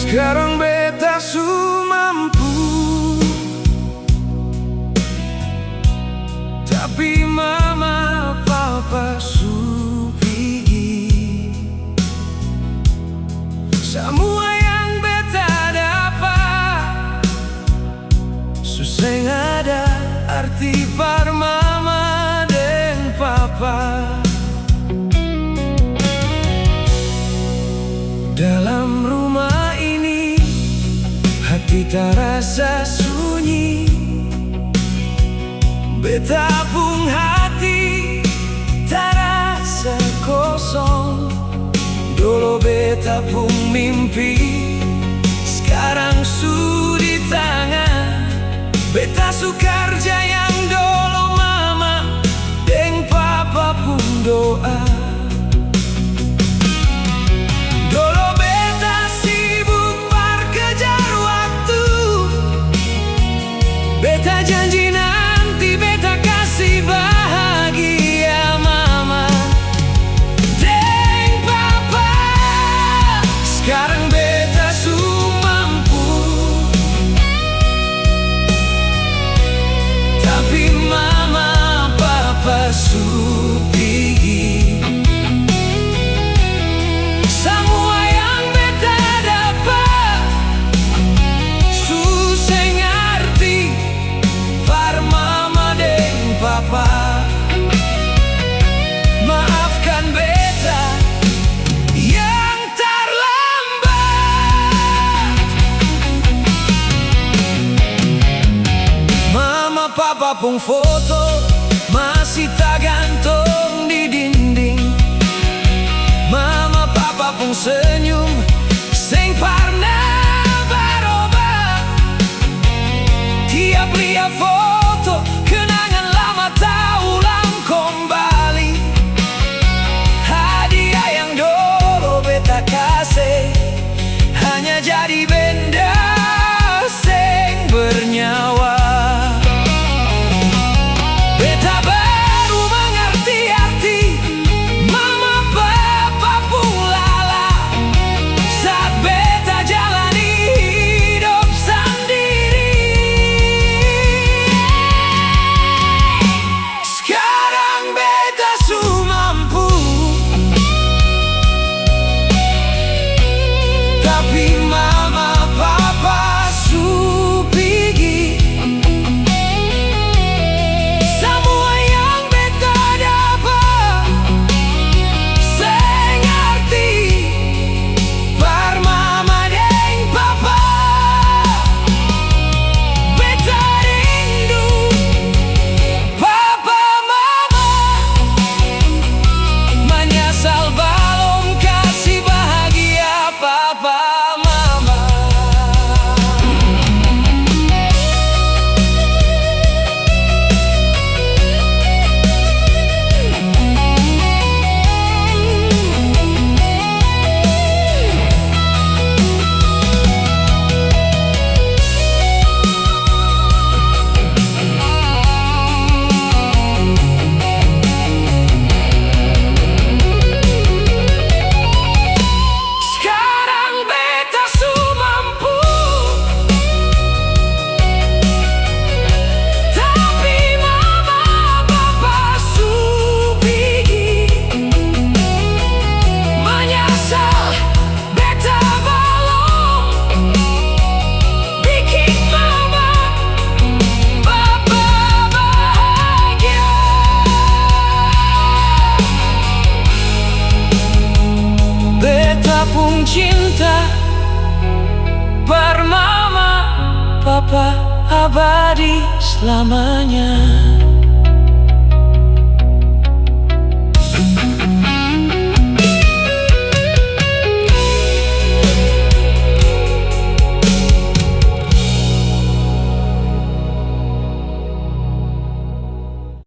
Sekarang beta su mampu, tapi mama papa su pigi. Semua yang beta dapat susah ada arti par mama dan papa. Dalam rumah ini hati terasa sunyi, beta pun hati terasa kosong. Dulu beta pun mimpi, sekarang su di tangan. Beta su kerja yang dulu mama dan papa pun doa. Beta janji nanti beta kasih bahagia mama dan papa. Sekarang beta su mampu, tapi mama papa su pigi. Semua yang beta dapat susah ngerti par mama dan papa. Maafkan beta yang terlambat. Mama papa pun foto masih tak gantung di dinding. Mama papa pun senyum sing pernah berubah. Tiap lihat foto kenangan lama tak ulang kembali. Hadiah yang dulu beta kasih hanya jadi benda sing bernyawa. Beta baru mengerti arti mama papa pun lala saat beta jalani hidup sendiri. Sekarang beta su mampu, tapi mama papa su pigi. Semua yang beta dapat saya ngerti par mama dan papa. Beta rindu papa mama, menyesal belum kasih bahagia papa mama. Sekarang beta su mampu, tapi mama papa su pigi. Menyesal beta belum bikin mama papa bahagia. Beta pun cinta par mama papa abadi selamanya.